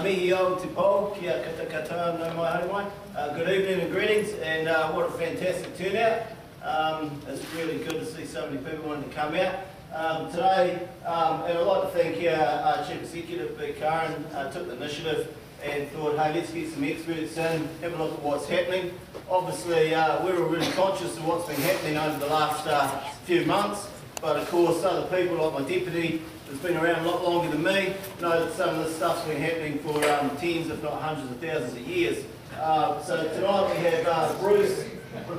Mihi o te pō, kia kata katoa no mai haere mai. Good evening and greetings, and what a fantastic turnout. It's really good to see so many people wanting to come out. Today, and I'd like to thank our Chief Executive, Big Karen, took the initiative and thought, hey, let's get some experts in, have a look at what's happening. Obviously, we're really conscious of what's been happening over the last few months, but of course, other people like my deputy, who's been around a lot longer than me, know that some of this stuff's been happening for tens, if not hundreds of thousands of years. So tonight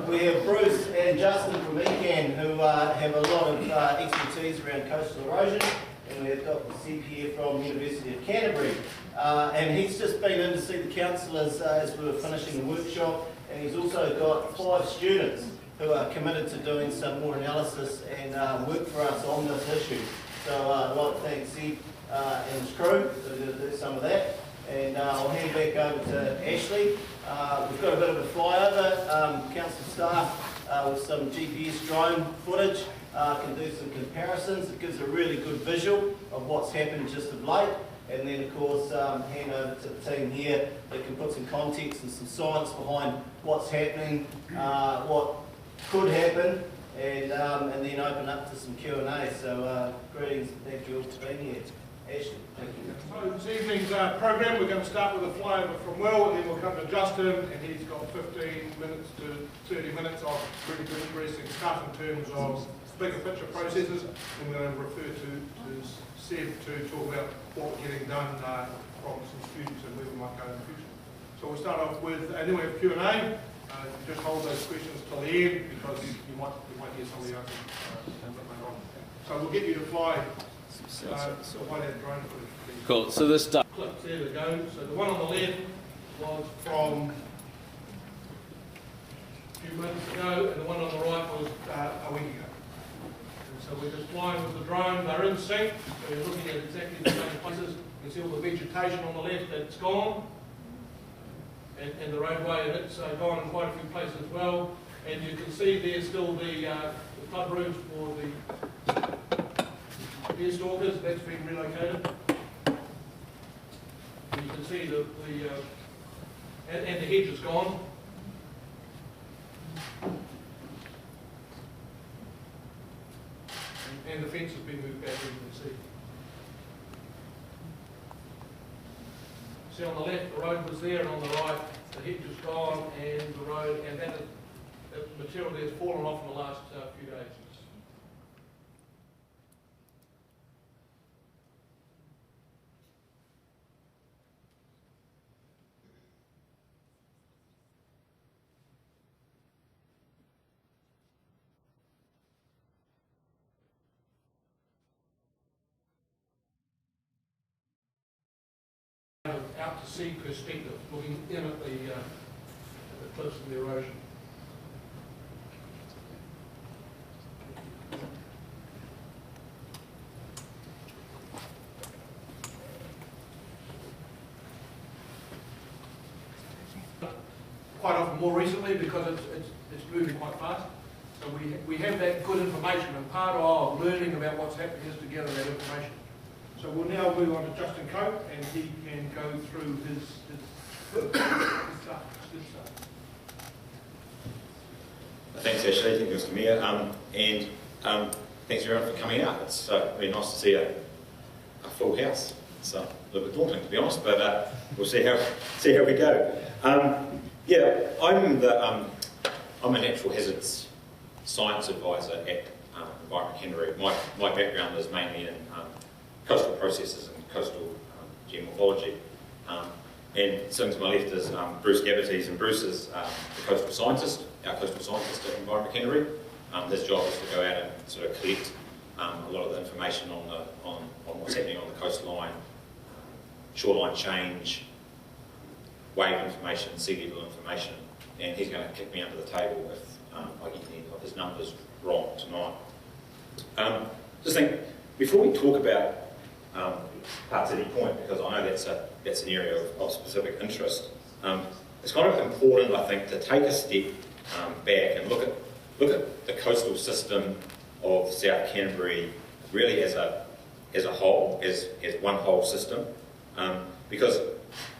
we have Bruce and Justin from ECAN, who have a lot of expertise around coastal erosion, and we have Dr. Seb here from the University of Canterbury. And he's just been in to see the councillors as we were finishing the workshop, and he's also got 5 students who are committed to doing some more analysis and work for us on this issue. So I'd like to thank Seb and his crew who are going to do some of that. And I'll hand back over to Ashley. We've got a bit of a flyover. Council staff with some GPS drone footage can do some comparisons. It gives a really good visual of what's happened just of late. And then, of course, hand over to the team here that can put some context and some science behind what's happening, what could happen, and then open up to some Q&A. So, greetings and thank you all for being here. Ashley, thank you. So this evening's programme, we're going to start with a flyover from Will, and then we'll come to Justin, and he's got 15 minutes to 30 minutes of really good interesting stuff in terms of bigger picture processes, and we're going to refer to Seb to talk about what we're getting done from some students and where we might go in the future. So we'll start off with, and then we have Q&A. Just hold those questions till the end, because you might hear some of the answers a bit later on. So we'll get you to fly. Cool, so this stuff. Clips, there we go. So the one on the left was from a few minutes ago, and the one on the right was a week ago. And so we're just flying with the drone, they're in sync, so you're looking at exactly the same places. You can see all the vegetation on the left that's gone, and the roadway, and it's gone in quite a few places as well. And you can see there's still the flood rooms for the deer stalkers, that's been relocated. And you can see and the hedge is gone. And the fence has been moved back, as you can see. See on the left, the road was there, and on the right, the hedge is gone, and the road, and that material there has fallen off in the last few days. Out to sea perspective, looking in at the cliffs and the erosion. Quite often more recently, because it's moving quite fast. So we have that good information, and part of learning about what's happening is to gather that information. So we'll now move on to Justin Cope, and he can go through his stuff. Thanks, Ashley. Thank you, Mr. Mayor. And thanks everyone for coming out. It's really nice to see a full house. It's a little bit daunting, to be honest, but we'll see how we go. Yeah, I'm a natural hazards science advisor at Environment Canterbury. My background is mainly in coastal processes and coastal geomorphology. And sitting to my left is Bruce Gabbatees, and Bruce is the coastal scientist, our coastal scientist at Environment Canterbury. His job is to go out and sort of collect a lot of the information on what's happening on the coastline, shoreline change, wave information, sea level information, and he's going to kick me under the table if I get any of his numbers wrong tonight. Just think, before we talk about Part City Point, because I know that's an area of specific interest, it's kind of important, I think, to take a step back and look at the coastal system of South Canterbury really as a whole, as one whole system, because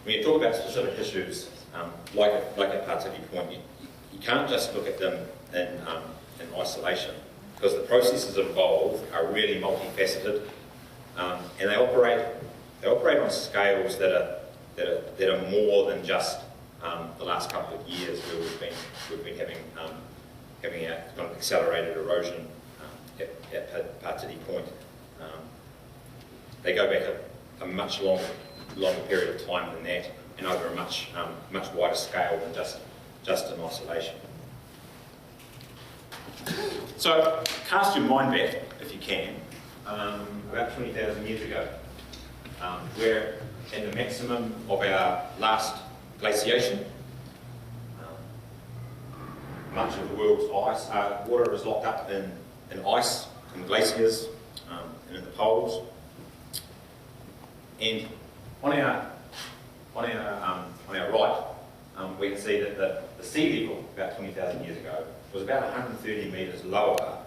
when you talk about specific issues, like at Pataki Point, you can't just look at them in isolation, because the processes involved are really multifaceted, and they operate on scales that are more than just the last couple of years where we've been having our kind of accelerated erosion at Pataki Point. They go back a much longer period of time than that, and over a much wider scale than just in isolation. So cast your mind back, if you can, about 20,000 years ago. We're at the maximum of our last glaciation. Much of the world's water is locked up in ice, in glaciers, and in the poles. And on our right, we can see that the sea level about 20,000 years ago was about 130 metres lower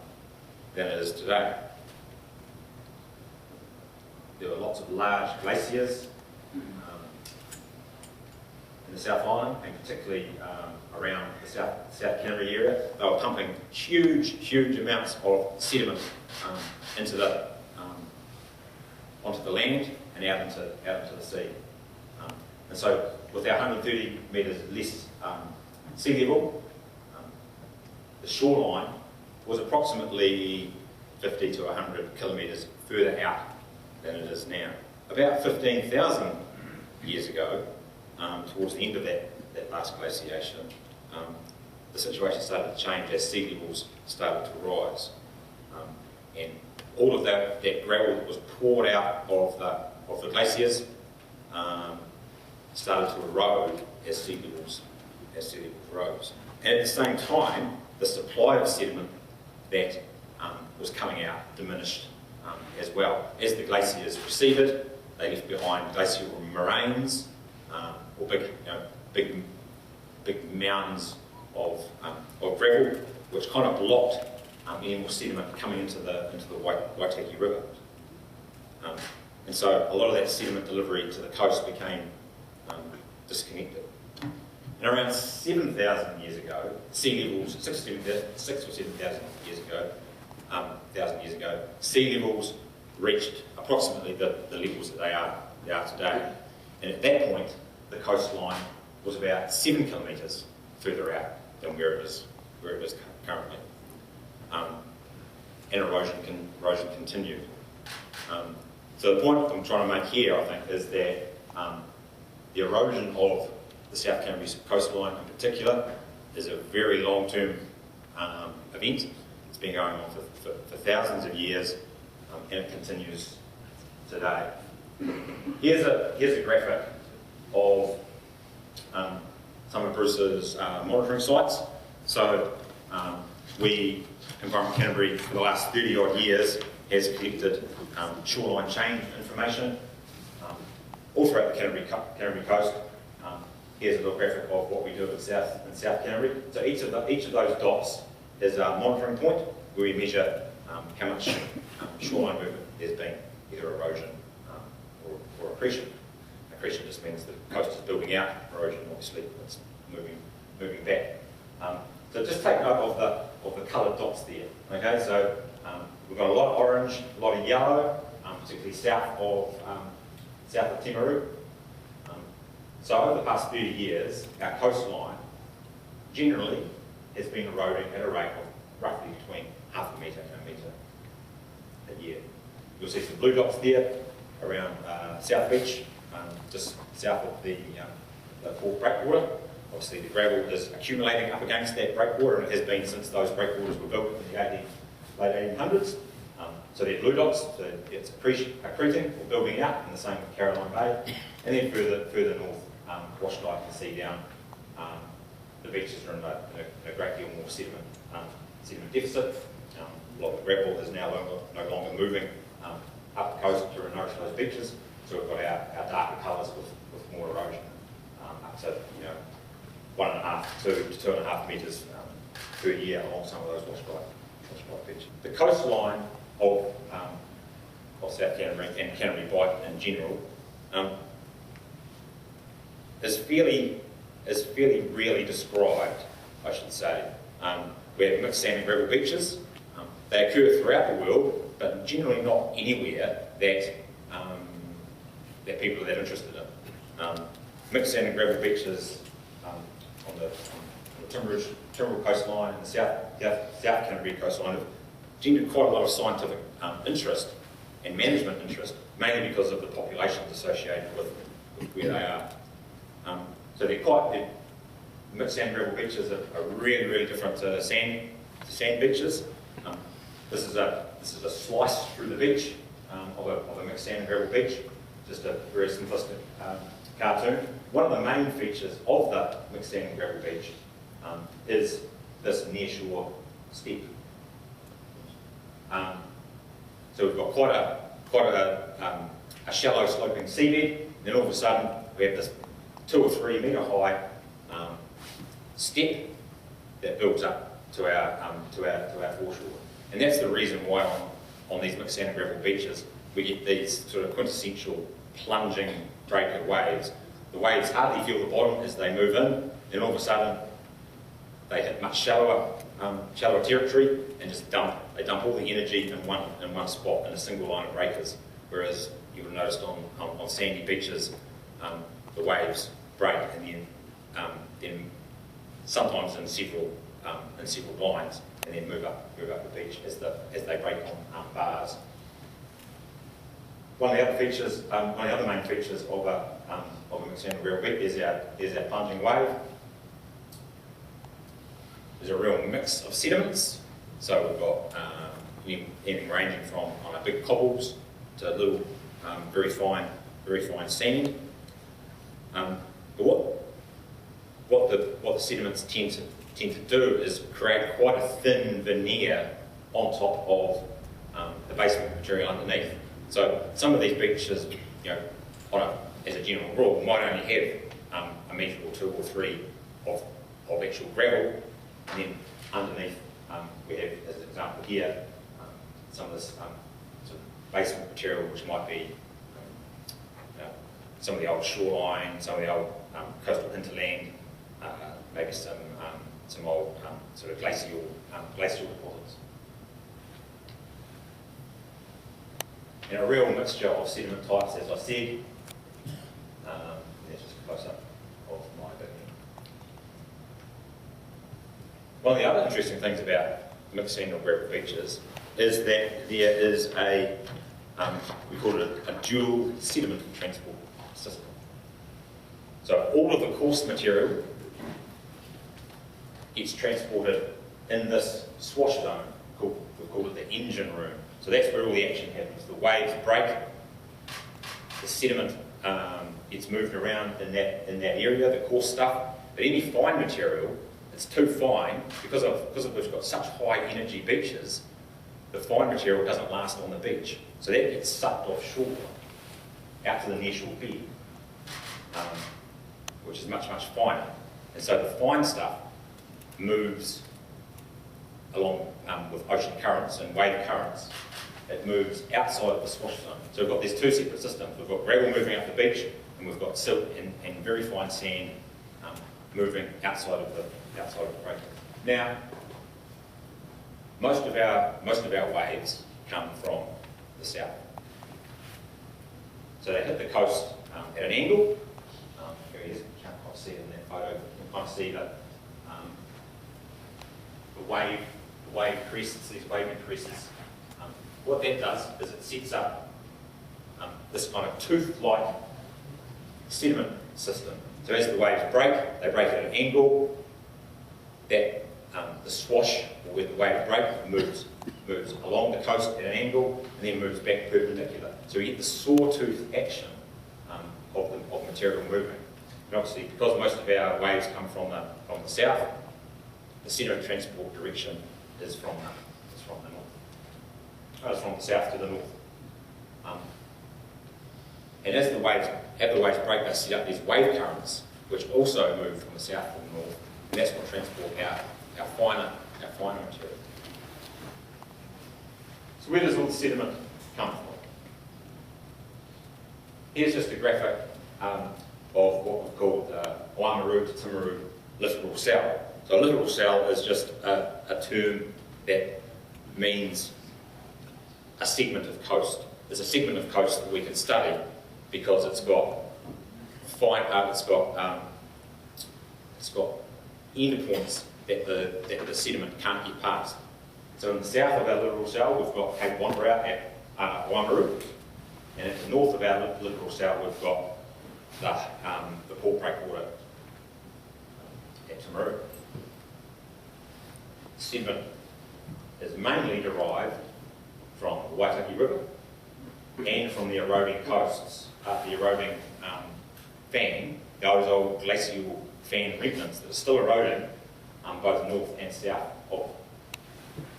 than it is today. There were lots of large glaciers in the South Island, and particularly around the South Canterbury area. They were pumping huge amounts of sediment onto the land and out into the sea. And so with our 130 metres less sea level, the shoreline was approximately 50 to 100 kilometres further out than it is now. About 15,000 years ago, towards the end of that last glaciation, the situation started to change as sea levels started to rise. And all of that gravel that was poured out of the glaciers started to erode as sea levels rose. And at the same time, the supply of sediment that was coming out diminished as well. As the glaciers receded, they left behind glacial moraines, or big mountains of gravel, which kind of blocked any more sediment coming into the Waitaki River. And so a lot of that sediment delivery to the coast became disconnected. And around 7,000 years ago, sea levels, 6 or 7,000 years ago, sea levels reached approximately the levels that they are today. And at that point, the coastline was about 7 kilometres further out than where it is currently. And erosion continued. So the point I'm trying to make here, I think, is that the erosion of the South Canterbury coastline in particular is a very long-term event. It's been going on for thousands of years, and it continues today. Here's a graphic of some of Bruce's monitoring sites. So Environment Canterbury, for the last 30 odd years, has collected shoreline change information all throughout the Canterbury coast. Here's a little graphic of what we do in South Canterbury. So each of those dots is a monitoring point where we measure how much shoreline movement there's been, either erosion or accretion. Accretion just means the coast is building out. Erosion, obviously, it's moving back. So just take note of the coloured dots there. Okay, so we've got a lot of orange, a lot of yellow, particularly south of Timaru. So over the past 30 years, our coastline generally has been eroding at a rate of roughly between half a metre and a metre a year. You'll see some blue dots there around South Beach, just south of the Port breakwater. Obviously the gravel is accumulating up against that breakwater, and it has been since those breakwaters were built in the late 1800s. So they're blue dots, so it's accreting or building out, in the same with Caroline Bay. And then further north, Washington can see down, the beaches are in a great deal more sediment deficit. A lot of the gravel is now no longer moving up the coast to nourish those beaches. So we've got our darker colours with more erosion, up to 1.5 to 2.5 metres per year along some of those washboard beaches. The coastline of South Canterbury and Canterbury Bight in general is fairly rarely described, I should say. We have mixed sand and gravel beaches. They occur throughout the world, but generally not anywhere that that people are that interested in. Mixed sand and gravel beaches on the Timaru coastline and the South Canterbury coastline have generated quite a lot of scientific interest and management interest, mainly because of the populations associated with where they are. So mixed sand and gravel beaches are really different to sand beaches. This is a slice through the beach of a mixed sand and gravel beach, just a very simplistic cartoon. One of the main features of the mixed sand and gravel beach is this nearshore steep. So we've got quite a shallow sloping seabed, then all of a sudden we have this 2 or 3 metre high step that builds up to our foreshore. And that's the reason why on these mixed sand and gravel beaches we get these sort of quintessential plunging breaker waves. The waves hardly feel the bottom as they move in, then all of a sudden they hit much shallower territory and just dump all the energy in one spot in a single line of breakers. Whereas you would have noticed on sandy beaches, the waves break and then sometimes in several lines, and then move up the beach as they break on bars. One of the other main features of a mixed sand and gravel beach is our plunging wave. There's a real mix of sediments. So we've got anything ranging from big cobbles to little very fine sand. But what the sediments tend to do is create quite a thin veneer on top of the basement material underneath. So some of these beaches, as a general rule, might only have a metre or 2 or 3 of actual gravel, and then underneath we have, as an example here, some of this sort of basement material, which might be some of the old shoreline, some of the old coastal hinterland, maybe some old sort of glacial deposits. And a real mixture of sediment types, as I said. There's just a close-up of my opinion. One of the other interesting things about mixed sand or gravel beaches is that there is we call it a dual sediment transport system. So all of the coarse material gets transported in this swash zone, we've called it the engine room. So that's where all the action happens. The waves break, the sediment gets moved around in that area, the coarse stuff. But any fine material, it's too fine, because we've got such high energy beaches, the fine material doesn't last on the beach. So that gets sucked offshore, out to the nearshore bed, which is much finer. And so the fine stuff moves along with ocean currents and wave currents. It moves outside of the swash zone. So we've got these 2 separate systems. We've got gravel moving up the beach, and we've got silt and very fine sand moving outside of the break. Now, most of our waves come from the south. So they hit the coast at an angle. Here he is. You can't quite see it in that photo. You can kind of see the wave creases, these waving creases. What that does is it sets up this kind of tooth-like sediment system. So as the waves break, they break at an angle. That the swash, or where the waves break, moves along the coast at an angle, and then moves back perpendicular. So you get the sawtooth action of material moving. And obviously, because most of our waves come from the south, the sediment transport direction is from the north. It's from the south to the north. And as the waves break, they set up these wave currents, which also move from the south to the north, and that's what transport our finer material. So where does all the sediment come from? Here's just a graphic of what we've called Timaru to Timaru littoral cell. So a littoral cell is just a term that means a segment of coast. There's a segment of coast that we can study because it's got endpoints that the sediment can't get past. So in the south of our littoral cell, we've got Cape Wanderau at Timaru, and at the north of our littoral cell, we've got the port breakwater at Timaru. Sediment is mainly derived from the Waitaki River and from the eroding coasts, the eroding fan, those old glacial fan remnants that are still eroding both north and south of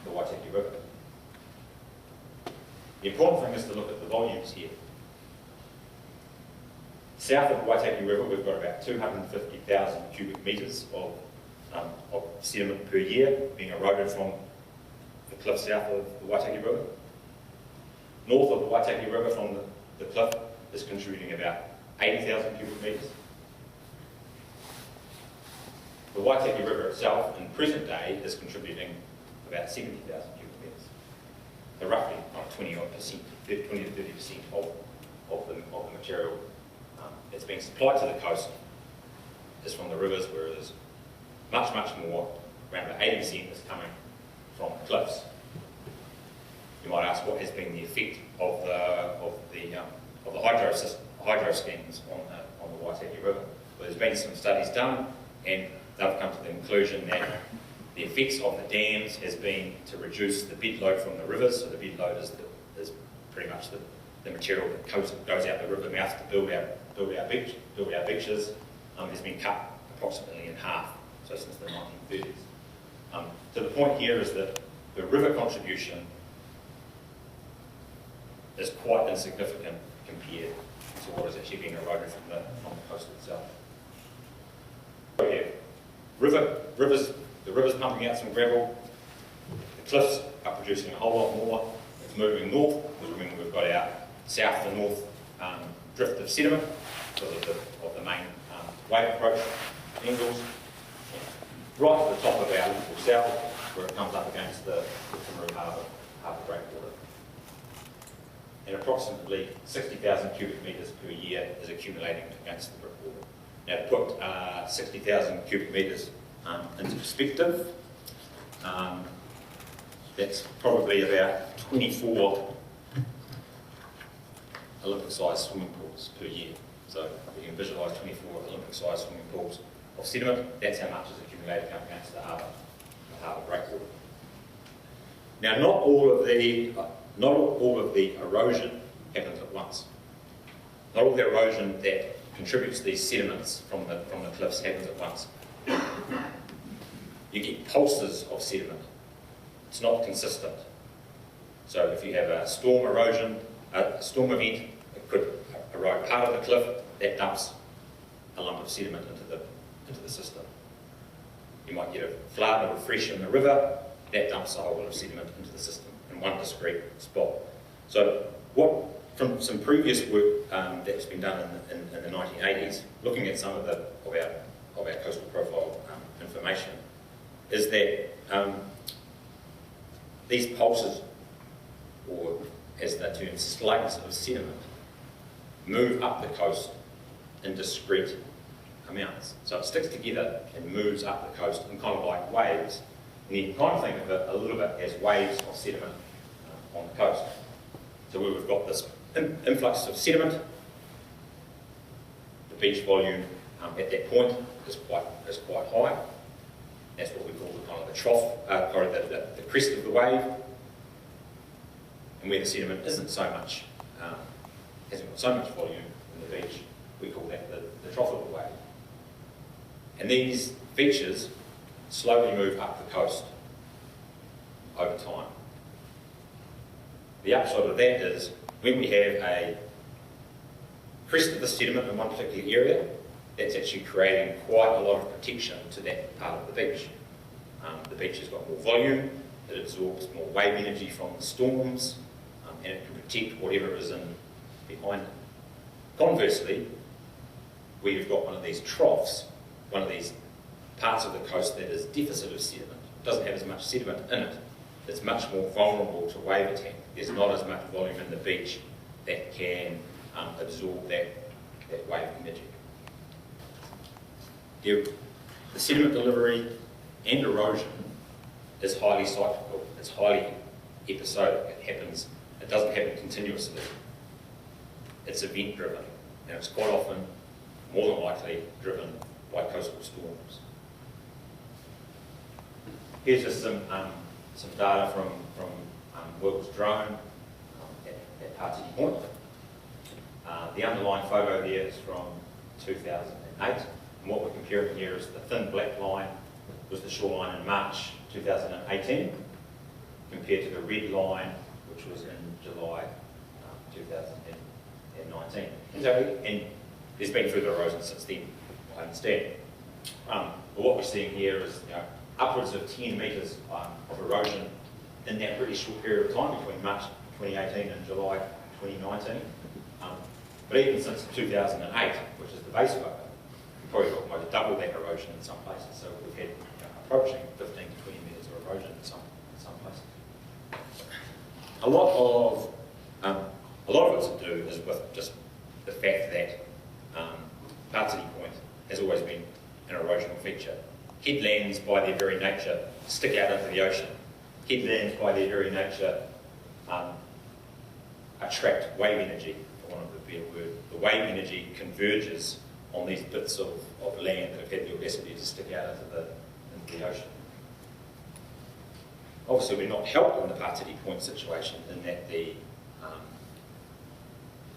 the Waitaki River. The important thing is to look at the volumes here. South of the Waitaki River, we've got about 250,000 cubic metres of sediment per year being eroded from the cliff south of the Waitaki River. North of the Waitaki River from the cliff is contributing about 80,000 cubic metres. The Waitaki River itself, in present day, is contributing about 70,000 cubic metres. So roughly 20 to 30% of the material that's being supplied to the coast is from the rivers, whereas much more, around about 80%, is coming from the cliffs. You might ask, what has been the effect of the hydro schemes on the Waitaki River? Well, there's been some studies done, and they've come to the conclusion that the effects of the dams has been to reduce the bed load from the rivers. So the bed load is pretty much the material that goes out the river mouth to build our beaches. Has been cut approximately in half, so since the 1930s. So the point here is that the river contribution is quite insignificant compared to what is actually being eroded from the coast itself. So we have the rivers pumping out some gravel, the cliffs are producing a whole lot more, it's moving north, which we've got our south to north drift of sediment because of the main wave approach angles. Right to the top of our little cell, where it comes up against the Timaru Harbour breakwater. And approximately 60,000 cubic metres per year is accumulating against the breakwater. Now, to put 60,000 cubic metres into perspective, that's probably about 24 Olympic-sized swimming pools per year. So you can visualise 24 Olympic-sized swimming pools of sediment. That's how much is accumulating up against the harbour breakwater. Now, not all of the erosion happens at once. Not all the erosion that contributes to these sediments from the cliffs happens at once. You get pulses of sediment. It's not consistent. So if you have a storm erosion, a storm event, it could erode part of the cliff, that dumps a lump of sediment into the system. You might get a flood or a fresh in the river, that dumps a whole lot of sediment into the system in one discrete spot. So from some previous work that's been done in the 1980s, looking at some of our coastal profile information, is that these pulses, or as they're termed, slugs of sediment, move up the coast in discrete amounts. So it sticks together and moves up the coast in kind of like waves. And you can kind of think of it a little bit as waves of sediment on the coast. So where we've got this influx of sediment, the beach volume at that point is quite high. That's what we call the kind of the trough, the crest of the wave. And where the sediment isn't so much, hasn't got so much volume in the beach, we call that the trough of the wave. And these features slowly move up the coast over time. The upside of that is when we have a crest of the sediment in one particular area, that's actually creating quite a lot of protection to that part of the beach. The beach has got more volume, it absorbs more wave energy from the storms, and it can protect whatever is in behind it. Conversely, where you've got one of these troughs, one of these parts of the coast that is deficit of sediment, doesn't have as much sediment in it, it's much more vulnerable to wave attack. There's not as much volume in the beach that can absorb that wave energy. The sediment delivery and erosion is highly cyclical, it's highly episodic, it doesn't happen continuously. It's event driven, and it's quite often, more than likely, driven by coastal storms. Here's just some data from Will's drone at Partiki Point. The underlying photo there is from 2008, and what we're comparing here is the thin black line was the shoreline in March 2018, compared to the red line, which was in July 2019. And there's been further erosion since then, I understand. But what we're seeing here is upwards of 10 metres of erosion in that pretty short period of time between March 2018 and July 2019. But even since 2008, which is the base photo, we've probably got almost double that erosion in some places. So we've had approaching 15 to 20 metres of erosion in some places. A lot of it to do is with just the fact that Partiki Point has always been an erosional feature. Headlands, by their very nature, stick out into the ocean. Headlands, by their very nature, attract wave energy, for want of a better word. The wave energy converges on these bits of land that have had the audacity to stick out into the ocean. Obviously, we're not helped in the Partiki Point situation in that the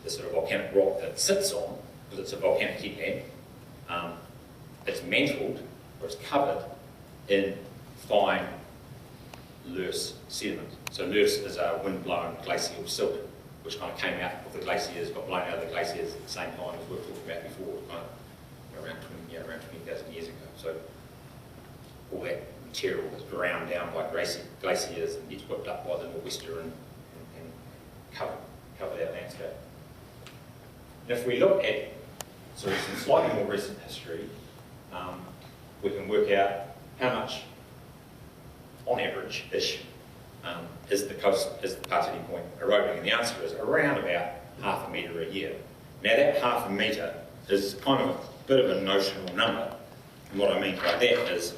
sort of volcanic rock that it sits on, because it's a volcanic headland, it's mantled, or it's covered in fine loess sediment. So loess is a wind-blown glacial silt, which kind of came out of the glaciers, got blown out of the glaciers at the same time as we were talking about before, kind of around 20,000 years ago. So all that material was ground down by glaciers and gets whipped up by the nor'wester and covered that landscape. And if we look at sort of some slightly more recent history, we can work out how much, on average-ish, is the Partiki Point eroding, and the answer is around about 1/2 metre a year. Now that 1/2 metre is kind of a bit of a notional number, and what I mean by that is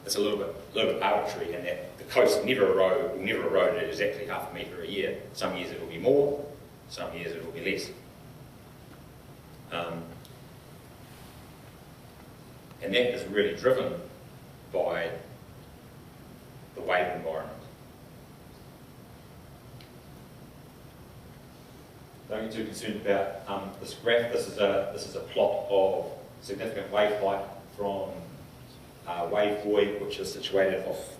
it's a little bit arbitrary in that the coast will never erode at exactly 1/2 metre a year. Some years it will be more, some years it will be less. And that is really driven by the wave environment. Don't get too concerned about this graph. This is a plot of significant wave height from Wave Buoy, which is situated off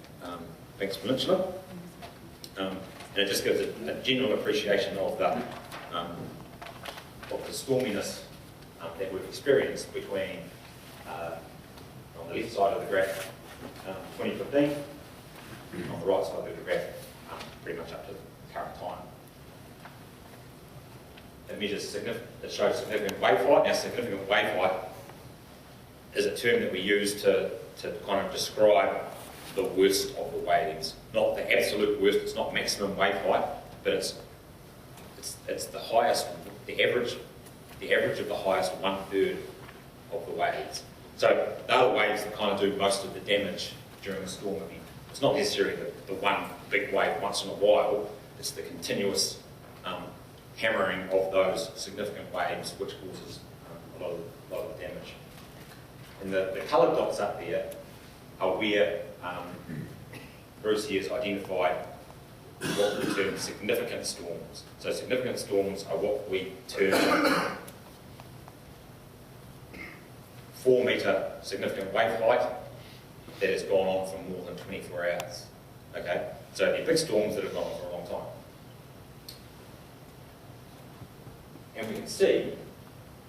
Banks Peninsula, and it just gives a general appreciation of the storminess that we've experienced between on the left side of the graph 2015, on the right side of the graph pretty much up to the current time. It shows significant wave height. Now, significant wave height is a term that we use to kind of describe the worst of the waves. Not the absolute worst, it's not maximum wave height, but it's the highest, the average of the highest 1/3 of the waves. So they are the waves that kind of do most of the damage during a storm event. It's not necessarily the one big wave once in a while, it's the continuous hammering of those significant waves which causes a lot of damage. And the coloured dots up there are where Bruce here has identified what we term significant storms. So significant storms are what we term 4 metre significant wave height that has gone on for more than 24 hours. Okay? So they're big storms that have gone on for a long time. And we can see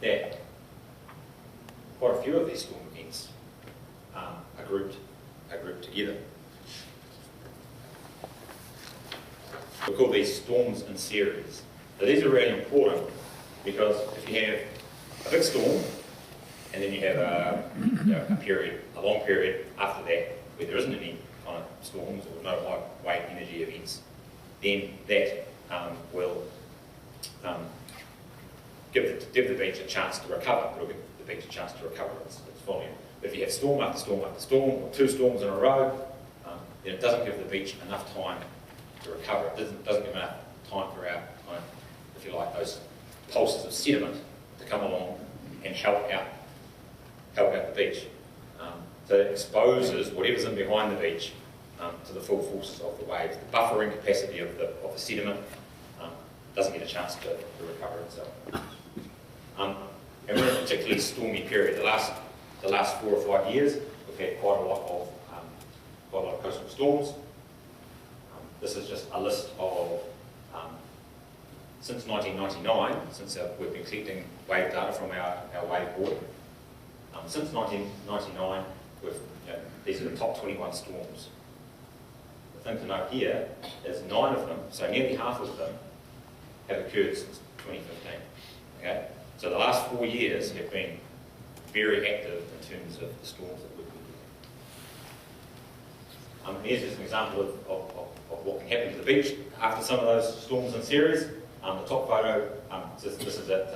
that quite a few of these storm events are grouped together. We call these storms in series. So these are really important because if you have a big storm, and then you have a long period after that where there isn't any kind of storms or no high wave energy events, then that will give the beach a chance to recover. It'll give the beach a chance to recover its volume. But if you have storm after storm after storm, or 2 storms in a row, then it doesn't give the beach enough time to recover. It doesn't give enough time for our, if you like, those pulses of sediment to come along and help out the beach. So it exposes whatever's in behind the beach to the full forces of the waves. The buffering capacity of the sediment doesn't get a chance to recover itself. And we're in a particularly stormy period. The last 4 or 5 years, we've had quite a lot of coastal storms. This is just a list of, since 1999, since we've been collecting wave data from our wave board. Since 1999, these are the top 21 storms. The thing to note here is 9 of them, so nearly half of them, have occurred since 2015. Okay? So the last 4 years have been very active in terms of the storms that we've been getting. Here's just an example of what can happen to the beach after some of those storms in series. The top photo, this is at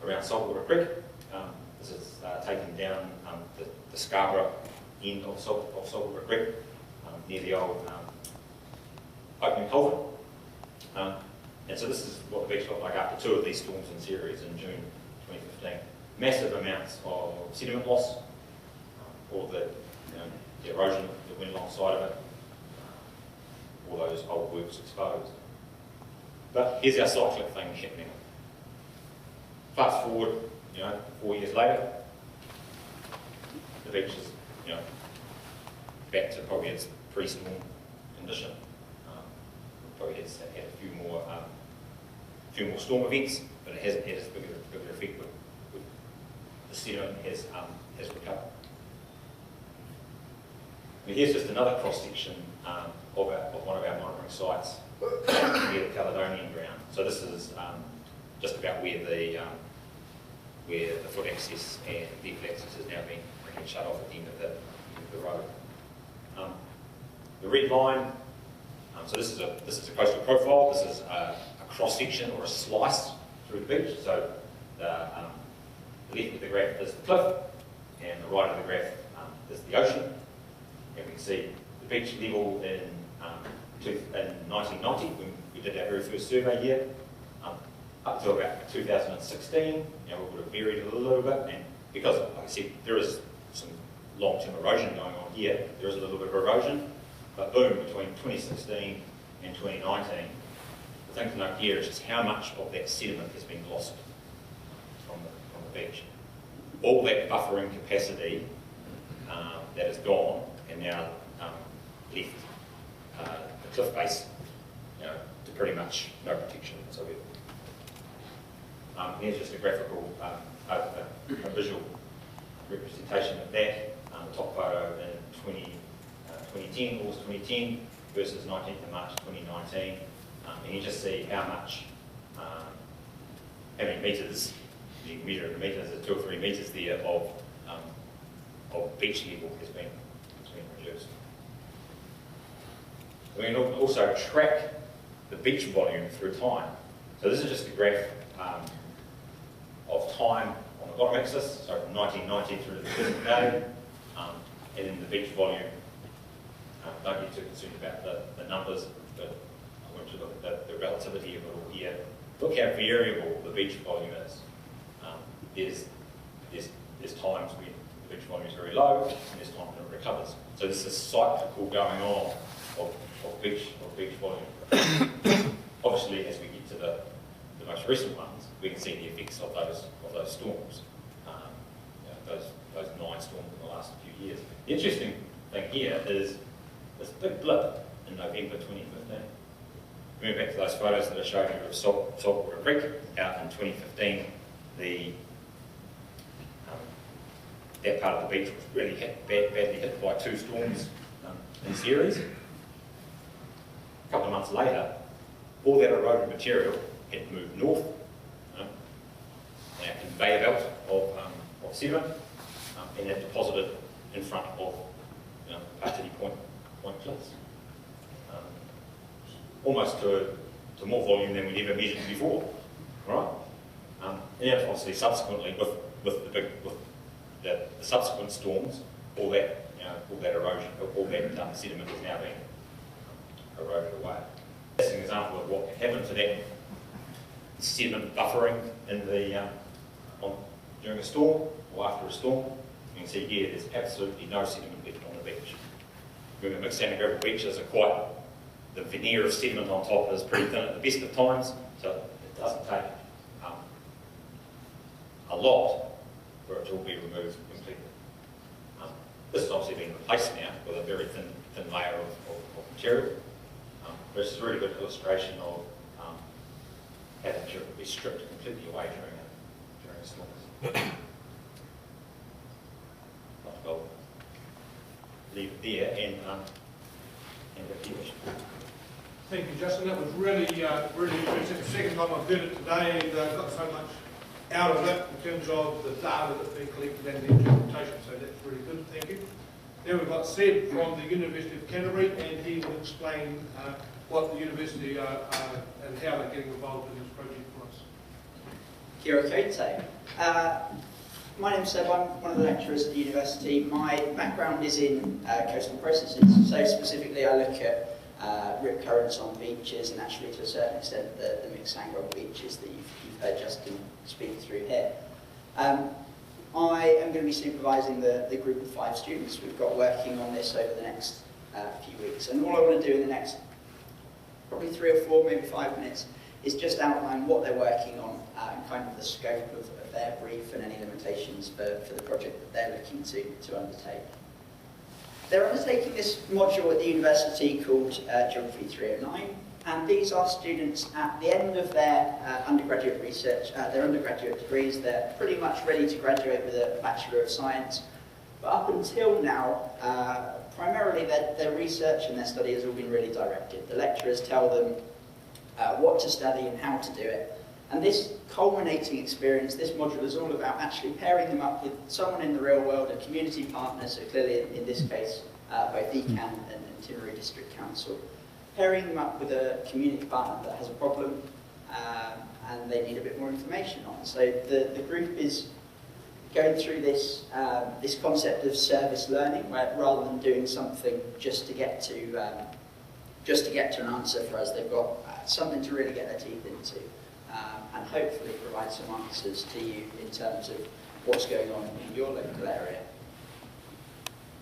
around Saltwater Creek. This is taken down the Scarborough end of Saltwater Creek, near the old opening culvert. And so this is what the beach looked like after 2 of these storms in series in June 2015. Massive amounts of sediment loss, all the erosion that went alongside of it, all those old works exposed. But here's our cyclic thing happening. Fast forward, 4 years later, the beach is, back to probably its pre-storm condition. Probably had a few more storm events, but it hasn't had as big an effect with the sediment has recovered. And here's just another cross-section of one of our monitoring sites near the Caledonian ground. So this is just about where the foot access and vehicle access has now been shut off at the end of the road. The red line, so this is a coastal profile. This is a cross-section or a slice through the beach. So the left of the graph is the cliff, and the right of the graph is the ocean. And we can see the beach level in 1990, when we did our very first survey here, up to about 2016, we would have varied a little bit, and because, like I said, there is some long-term erosion going on here, there is a little bit of erosion, but boom, between 2016 and 2019, the thing to note here is just how much of that sediment has been lost from the beach. All that buffering capacity that is gone, and now left the cliff face to pretty much no protection whatsoever. Here's just a graphical, a visual representation of that. The top photo in 2010, August 2010 versus 19th of March 2019. And you just see how much, how many metres, you can measure in meters, there's 2 or 3 metres there of beach level has been reduced. We can also track the beach volume through time. So this is just a graph of time on the bottom axis, so from 1990 through to the present day, and then the beach volume. Don't get too concerned about the numbers, but I want you to look at the relativity of it all here. Look how variable the beach volume is. There's times when the beach volume is very low, and there's times when it recovers. So this is cyclical going on of beach volume. Obviously, as we get to the most recent ones, we can see the effects of those storms, those 9 storms in the last few years. The interesting thing here is this big blip in November 2015. Moving back to those photos that I showed you of Saltwater Creek out in 2015, that part of the beach was really badly hit by 2 storms in series. A couple of months later, all that eroded material had moved north. Now, in Bay of of sediment, and that deposited in front of Patini Point cliffs. Almost to more volume than we'd ever measured before, right? And then obviously subsequently with the subsequent storms, all that erosion, all that sediment is now being eroded away. That's an example of what can happen to that sediment buffering in the during a storm or after a storm. You can see here there's absolutely no sediment left on the beach. Remember, mixed sand and gravel beaches are quite, the veneer of sediment on top is pretty thin at the best of times, so it doesn't take a lot for it to all be removed completely. This has obviously been replaced now with a very thin layer of material, but it's a really good illustration of how the material can be stripped completely away during storms. I'll leave it there and a few questions. Thank you, Justin. That was really interesting. The second time I've heard it today, and got so much out of it in terms of the data that's been collected and the interpretation. So that's really good. Thank you. Then we've got Seb from the University of Canterbury, and he will explain what the university and how they're getting involved in this project for us. Kia ora koutou. My name's Seb, I'm one of the lecturers at the university. My background is in coastal processes, so specifically I look at rip currents on beaches and actually to a certain extent the mixed sand gravel beaches that you've heard Justin speak through here. I am going to be supervising the group of 5 students we've got working on this over the next few weeks, and all I want to do in the next probably 3 or 4, maybe 5 minutes is just outline what they're working on and kind of the scope of their brief and any limitations for the project that they're looking to undertake. They're undertaking this module at the university called Geography 309, and these are students at the end of their undergraduate research, their undergraduate degrees. They're pretty much ready to graduate with a Bachelor of Science, but up until now, primarily their research and their study has all been really directed. The lecturers tell them what to study and how to do it. And this culminating experience, this module is all about actually pairing them up with someone in the real world, a community partner, so clearly in this case, both ECAN and Timaru District Council, pairing them up with a community partner that has a problem and they need a bit more information on. So the group is going through this concept of service learning, where rather than doing something just to get to an answer for us, they've got something to really get their teeth into. And hopefully provide some answers to you in terms of what's going on in your local area.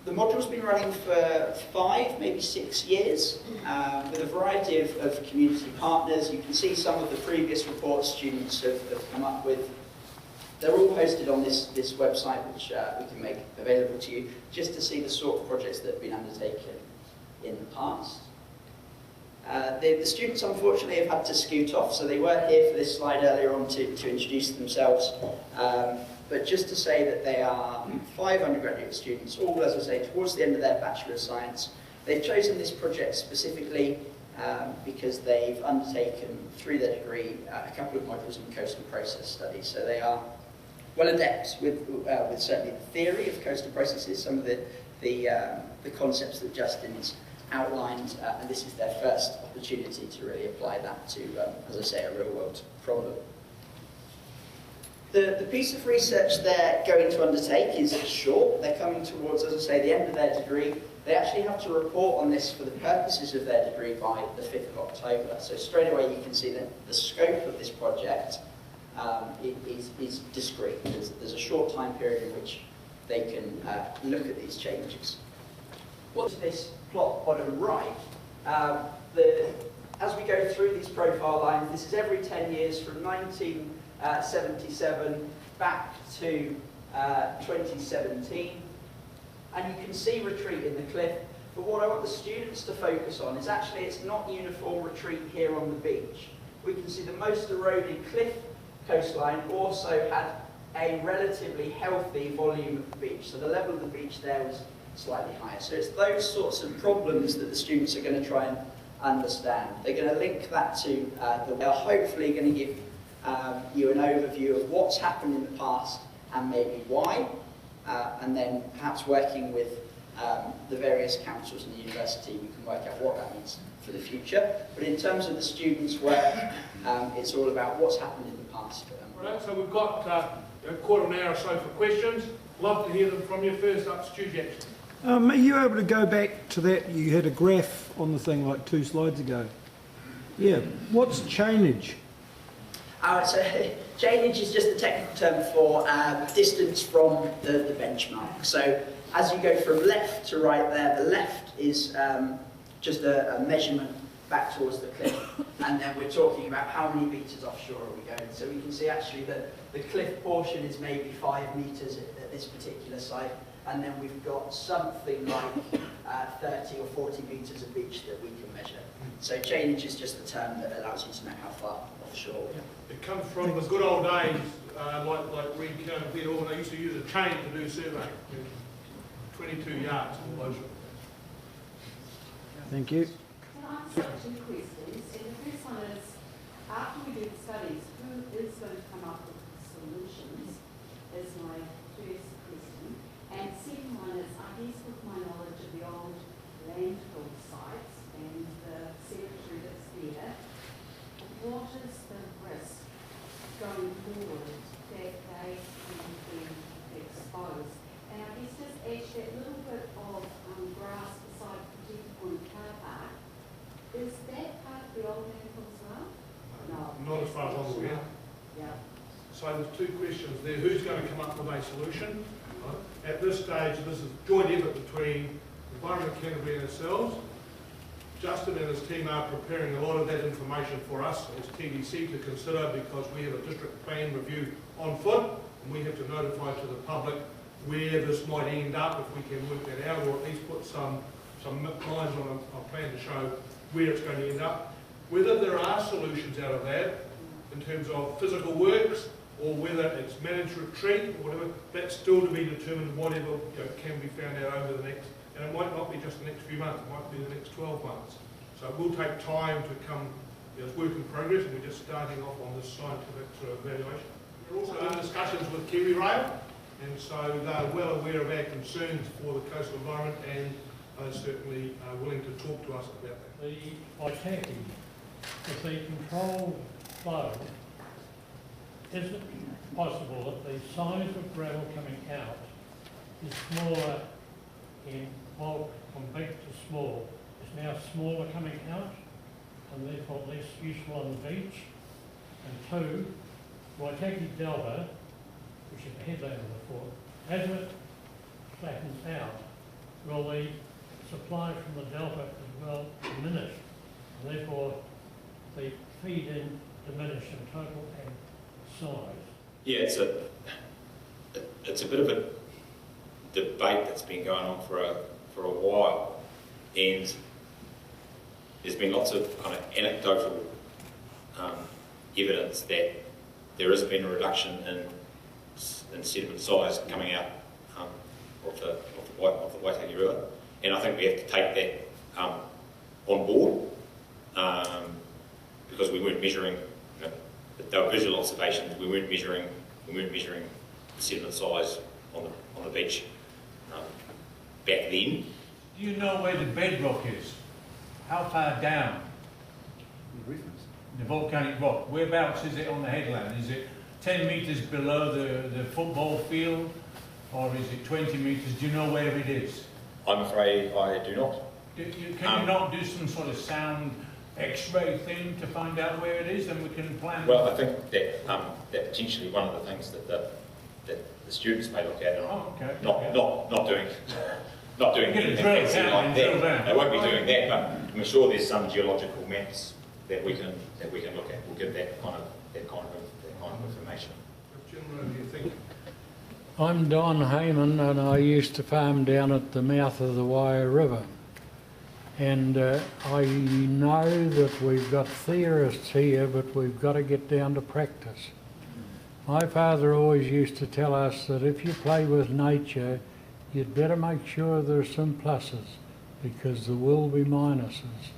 The module's been running for 5, maybe 6 years, with a variety of community partners. You can see some of the previous reports students have come up with. They're all posted on this website, which we can make available to you, just to see the sort of projects that have been undertaken in the past. The students unfortunately have had to scoot off, so they were here for this slide earlier on to introduce themselves. But just to say that they are 5 undergraduate students, all, as I say, towards the end of their Bachelor of Science. They've chosen this project specifically because they've undertaken, through their degree, a couple of modules in coastal process studies. So they are well adept with certainly the theory of coastal processes, some of the concepts that Justin's outlined, and this is their first opportunity to really apply that to, as I say, a real-world problem. The piece of research they're going to undertake is short. They're coming towards, as I say, the end of their degree. They actually have to report on this for the purposes of their degree by the 5th of October. So straight away you can see that the scope of this project is discrete. There's a short time period in which they can look at these changes. What's this plot bottom right? As we go through these profile lines, this is every 10 years from 1977 back to 2017. And you can see retreat in the cliff, but what I want the students to focus on is actually it's not uniform retreat here on the beach. We can see the most eroded cliff coastline also had a relatively healthy volume of the beach. So the level of the beach there was slightly higher. So it's those sorts of problems that the students are going to try and understand. They're going to link that to, they're hopefully going to give you an overview of what's happened in the past and maybe why, and then perhaps working with the various councils in the university, we can work out what that means for the future. But in terms of the students' work, it's all about what's happened in the past. Right, so we've got a quarter of an hour or so for questions. Love to hear them from you. First up, Stu Jackson. Are you able to go back to that? You had a graph on the thing like 2 slides ago. Yeah, what's chainage? So chainage is just the technical term for distance from the benchmark. So as you go from left to right there, the left is just a measurement back towards the cliff. And then we're talking about how many metres offshore are we going. So we can see actually that the cliff portion is maybe 5 metres at this particular site. And then we've got something like 30 or 40 metres of beach that we can measure. So chainage is just the term that allows you to know how far offshore. It comes from the good old days, like Reed County Bed Organ. They used to use a chain to do surveying. 22 yards all over. Thank you. Can I ask 2 questions? And the first one is, after we do the studies, who is going to come up with the solutions? Is my first question. And the second one is, I guess with my knowledge of the old landfill sites and the cemetery that's there, what is the risk going forward that they can be exposed? And I guess just add that little bit of grass beside the protected point car park, is that part of the old landfill as well? No. Not as far as I'm aware. Yeah. So there's 2 questions there. Who's going to come up with a solution? At this stage, this is joint effort between Environment Canterbury and ourselves. Justin and his team are preparing a lot of that information for us as TDC to consider, because we have a district plan review on foot and we have to notify to the public where this might end up, if we can work that out, or at least put some lines on a plan to show where it's going to end up. Whether there are solutions out of that in terms of physical works, or whether it's managed retreat or whatever, that's still to be determined, whatever can be found out over the next, and it might not be just the next few months, it might be the next 12 months. So it will take time to come, it's work in progress, and we're just starting off on this scientific sort of evaluation. We're also in discussions with Kiwi Rail, and so they're well aware of our concerns for the coastal environment, and are certainly willing to talk to us about that. The Waitaki, with the controlled flow, is it possible that the size of gravel coming out is smaller in bulk, from big to small, is now smaller coming out and therefore less useful on the beach? And 2, Waitaki Delta, which is the headland of the fort, as it flattens out, will the supply from the delta as well diminish, and therefore the feed in diminish in total and size? Yeah, it's a bit of a debate that's been going on for a while, and there's been lots of kind of anecdotal evidence that there has been a reduction in sediment size coming out of the Waitaki River, and I think we have to take that on board, because we weren't measuring. They were visual observations. We weren't measuring the sediment size on the beach back then. Do you know where the bedrock is? How far down? The volcanic rock. Whereabouts is it on the headland? Is it 10 metres below the football field, or is it 20 metres? Do you know where it is? I'm afraid I do not. Can you not do some sort of sound X-ray thing to find out where it is, and we can plan? Well, I think that that potentially one of the things that the students may look at, and not doing anything fancy like that. They won't be doing that, but I'm sure there's some geological maps that we can look at. We'll give that kind of information. What do you think? I'm Don Heyman, and I used to farm down at the mouth of the Wire River. And I know that we've got theorists here, but we've got to get down to practice. My father always used to tell us that if you play with nature, you'd better make sure there's some pluses, because there will be minuses.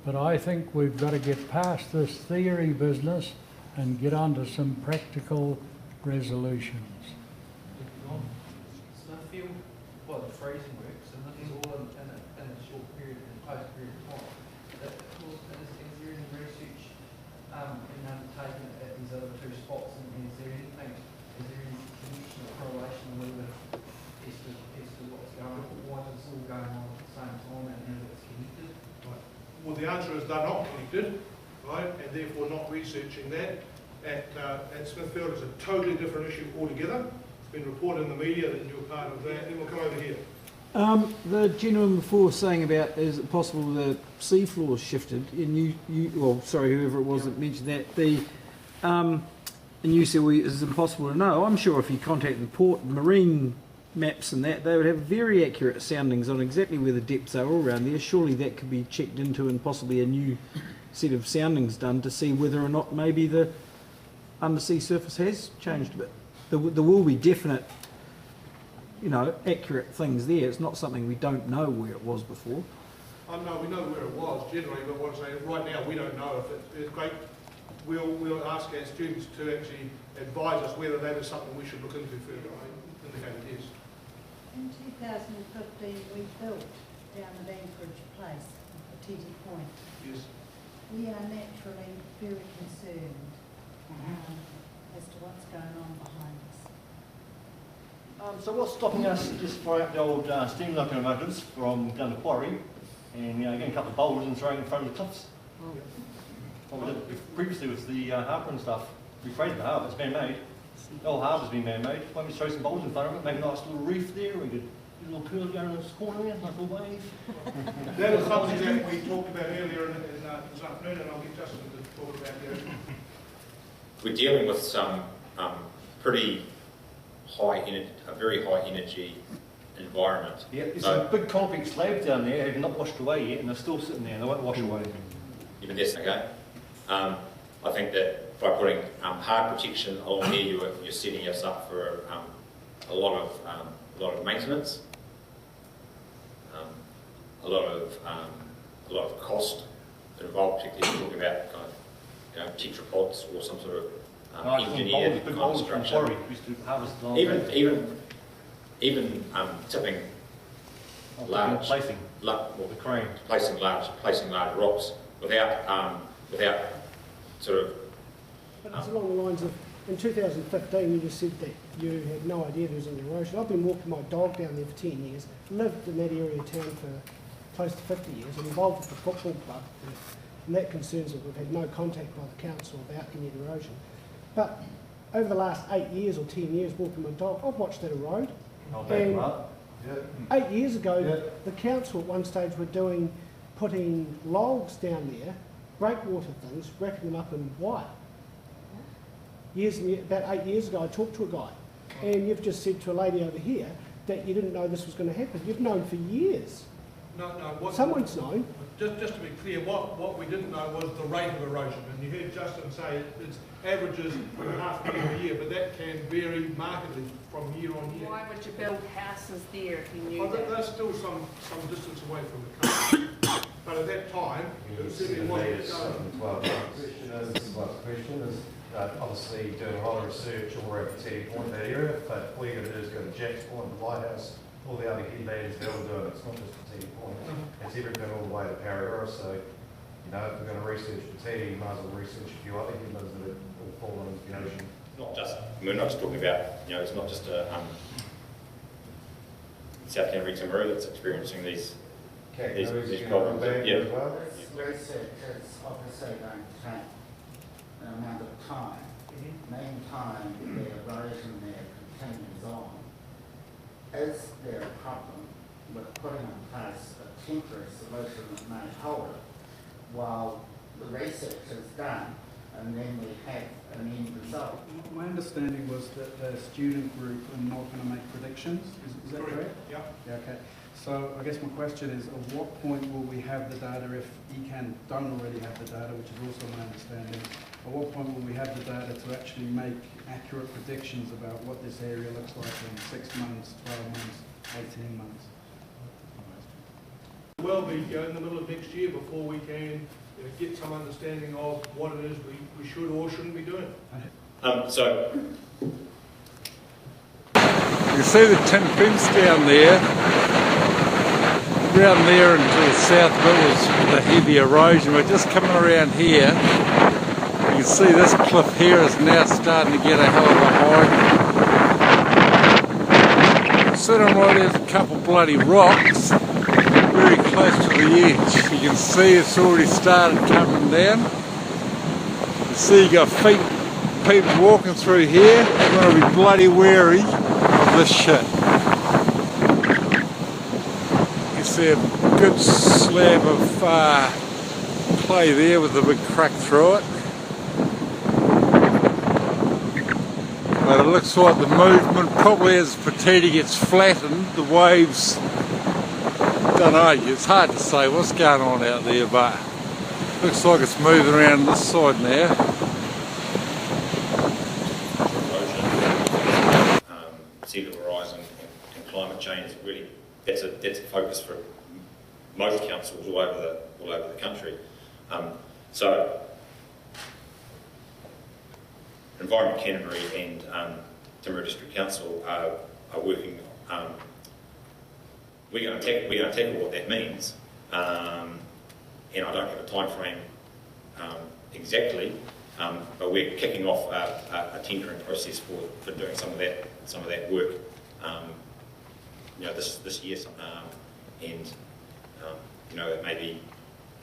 But I think we've got to get past this theory business and get onto some practical resolutions. Smithfield, well, the freezing works, and this is all in a short period, in a close period of time. Is there any research being undertaken at these other two spots, and is there any connection or correlation with as to what's going on, why is this all going on at the same time and how it's connected? Right. Well, the answer is they're not connected, right, and therefore not researching that. At Smithfield, it's a totally different issue altogether. It's been reported in the media that you're part of that. Then we'll come over here. The gentleman before was saying about, is it possible the seafloor shifted, and whoever it was that mentioned that, and you said, well, it's impossible to know. I'm sure if you contacted the port, marine maps and that, they would have very accurate soundings on exactly where the depths are all around there. Surely that could be checked into and possibly a new set of soundings done to see whether or not maybe the undersea surface has changed a bit. There will be definite, accurate things there. It's not something we don't know where it was before. No, we know where it was generally, but what I'm saying, right now we don't know if it's great. We'll ask our students to actually advise us whether that is something we should look into further. I indicate it is. In 2015, we built down at Anchorage Place, a strategic point. Yes. We are naturally very concerned as to what's going on behind us. So what's stopping us just throwing up the old steam locomotives from down the quarry and getting a couple of boulders and throwing in front of the cliffs? What we did previously with the harbour and stuff. We created the harbour, it's man-made. The whole harbour's been man-made. Why don't we throw some boulders in front of it, make a nice little reef there, we could do a little curl going in this corner there, nice little wave. That is something that we talked about earlier this afternoon, and I'll get Justin to talk about that. We're dealing with some pretty very high energy environment. Yeah, there's some big concrete slabs down there have not washed away yet, and they're still sitting there, and they won't wash away. Even this, okay? I think that by putting hard protection along here, you're setting us up for a lot of maintenance, a lot of cost involved, particularly if you're talking about kind of tetrapods or some sort of engineered kind of structure. Even tipping large, placing large rocks without sort of. But it's along the lines of, in 2015 you just said that you had no idea there was any erosion. I've been walking my dog down there for 10 years, lived in that area of town for close to 50 years, and involved with the football club, and that concerns that we've had no contact by the council about any erosion. But over the last 8 years or 10 years walking my dog, I've watched that erode. And 8 years ago, the council at one stage were putting logs down there, breakwater things, wrapping them up in wire. About 8 years ago, I talked to a guy, and you've just said to a lady over here that you didn't know this was going to happen. You've known for years. No. Someone's known. Just to be clear, what we didn't know was the rate of erosion. And you heard Justin say it's averages half a metre a year, but that can vary markedly from year on year. Why would you build houses there if you knew that? There's still some distance away from the coast. But at that time, it certainly wasn't going. Question is obviously doing a lot of research all around Timaru Point, that area, but all you're going to do is go to Jack's Point, the lighthouse, all the other headlands, they're all doing it. It's not just Timaru Point. It's everything all the way to Parrera. So, if we're going to research Timaru, you might as well research a few other headlands that are all fallen into the ocean. We're not just talking about, it's not just South Canterbury Timaru that's experiencing these problems. Research is obviously going to take an amount of time. Meantime, the erosion there continues on. Is there a problem with putting in place a temporary solution that may hold it while the research is done and then we have an end result? My understanding was that the student group are not going to make predictions. Is that correct? Yeah. Okay. So I guess my question is, at what point will we have the data if ECAN don't already have the data, which is also my understanding? At what point will we have the data to actually make accurate predictions about what this area looks like in 6 months, 12 months, 18 months? We'll be in the middle of next year before we can get some understanding of what it is we should or shouldn't be doing. So see the tin fence down there. Around there and to the south of it was the heavy erosion. We're just coming around here. You can see this cliff here is now starting to get a hell of a height. Sitting right there's a couple bloody rocks very close to the edge. You can see it's already started coming down. You see you got people walking through here. You're going to be bloody wary of this shit. You see a good slab of clay there with a big crack through it. But it looks like the movement, probably as Petiti gets flattened, the waves, don't know, it's hard to say what's going on out there, but looks like it's moving around this side now. Sea level rise and climate change, really, that's a focus for most councils all over the country. So Environment Canterbury and Timaru District Council are working. We're going to tackle what that means, and I don't have a time frame exactly, but we're kicking off a tendering process for doing some of that work. This year, and it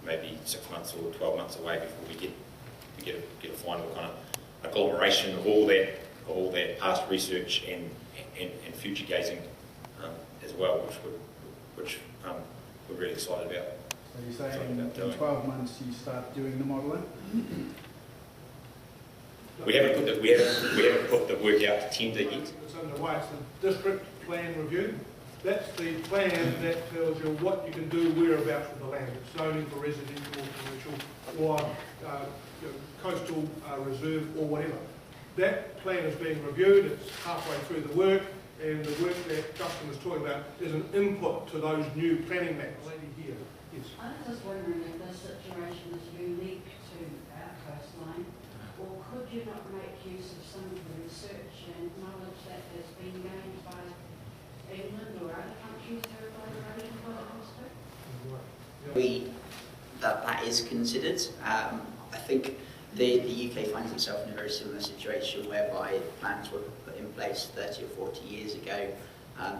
may be 6 months or 12 months away before we get a final kind of agglomeration of all that past research and future gazing as well, which we're really excited about. So you say in 12 months you start doing the modelling? We haven't put the work out to tender yet. It's underway. It's the district plan review. That's the plan that tells you what you can do whereabouts with the land. It's zoning for residential, commercial, or coastal reserve, or whatever. That plan is being reviewed. It's halfway through the work, and the work that Justin was talking about is an input to those new planning maps. Lady here, yes. I was just wondering if this situation is unique to our coastline, or could you not make use of some of the research and knowledge that has been gained by England or other countries who have got erosion problems too? That is considered. I think the UK finds itself in a very similar situation whereby plans were put in place 30 or 40 years ago.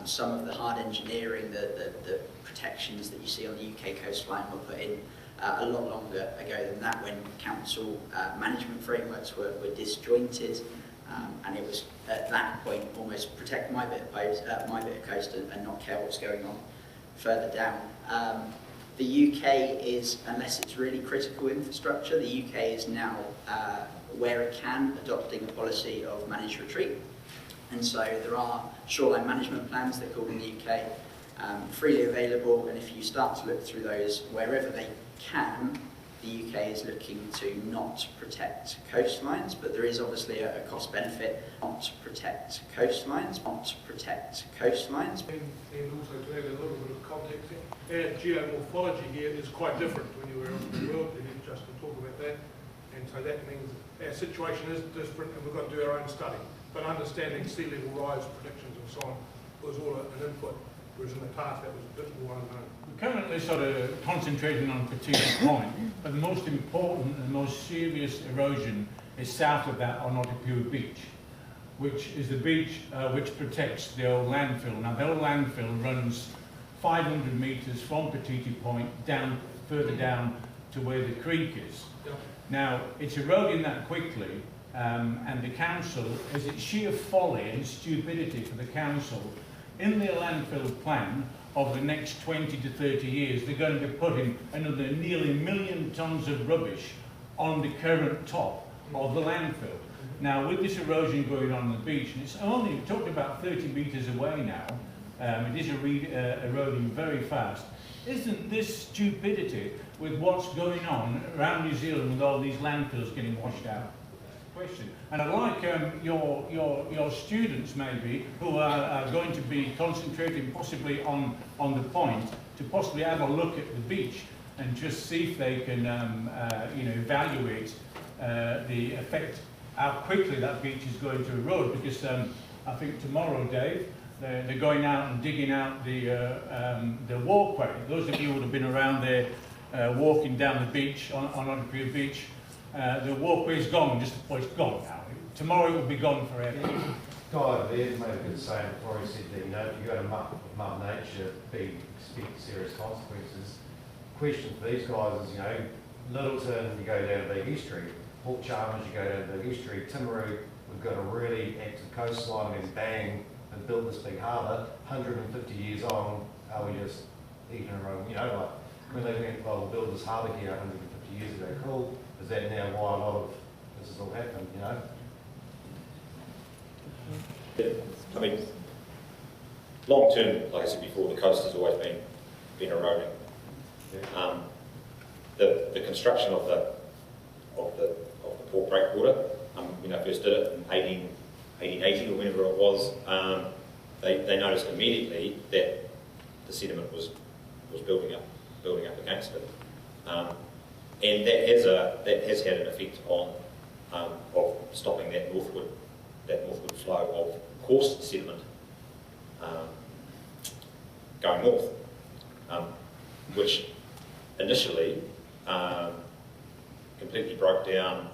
Some of the hard engineering, the protections that you see on the UK coastline were put in a lot longer ago than that, when council management frameworks were disjointed, and it was at that point almost protect my bit of coast and not care what's going on further down. The UK is, unless it's really critical infrastructure, the UK is now, where it can, adopting a policy of managed retreat. And so there are shoreline management plans, they're called in the UK, freely available, and if you start to look through those, wherever they can, the UK is looking to not protect coastlines, but there is obviously a cost benefit not protect coastlines. And also to add a little bit of context here, our geomorphology here is quite different when you were around the world, and just to talk about that. And so that means our situation is different, and we've got to do our own study. But understanding sea level rise predictions and so on was all an input, whereas in the past that was a bit more unknown. We're currently sort of concentrating on Petiti Point, but the most important and most serious erosion is south of that on Otapiu Beach, which is the beach which protects the old landfill. Now the old landfill runs 500 metres from Petiti Point down, further down to where the creek is. Yep. Now it's eroding that quickly, and the council, as it's sheer folly and stupidity for the council, in their landfill plan of the next 20 to 30 years, they're going to be putting another nearly 1 million tonnes of rubbish on the current top of the landfill. Now, with this erosion going on the beach, and it's only talked about 30 metres away now, it is eroding very fast. Isn't this stupidity with what's going on around New Zealand with all these landfills getting washed out? Question. And I'd like your students maybe who are going to be concentrating possibly on the point to possibly have a look at the beach and just see if they can evaluate the effect, how quickly that beach is going to erode, because I think tomorrow, Dave, they're going out and digging out the walkway. Those of you who would have been around there walking down the beach, on Odyssey Beach, the walkway is gone, well, it's gone now. Tomorrow it will be gone forever. Guy over there made a good saying before. He said that, you know, if you go to Mother Nature, expect serious consequences. Question for these guys is, you know, Littleton, you go down to Big Estuary, Port Chalmers, you go down to Big Estuary, Timaru, we've got a really active coastline, and bang, and built this big harbour. 150 years on, are we just eating our own, you know, like, when they went, well, we'll build this harbour here 150 years ago, cool. Is that now why a lot of this has all happened, you know? I mean, long term, like I said before, the coast has always been eroding. The construction of the port breakwater, when they first did it in 1880 or whenever it was, they noticed immediately that the sediment was building up against it, and that has had an effect on of stopping that northward flow of coarse sediment going north, which initially completely broke down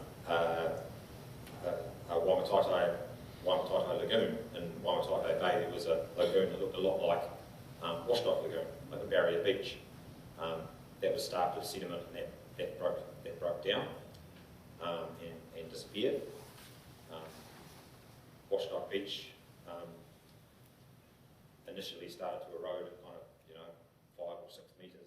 Waimatai Lagoon. In Waimatai Bay there was a lagoon that looked a lot like Washdock Lagoon, like a barrier beach. That was starved of sediment, and that broke down and disappeared. Washdock Beach initially started to erode at kind of 5 or 6 metres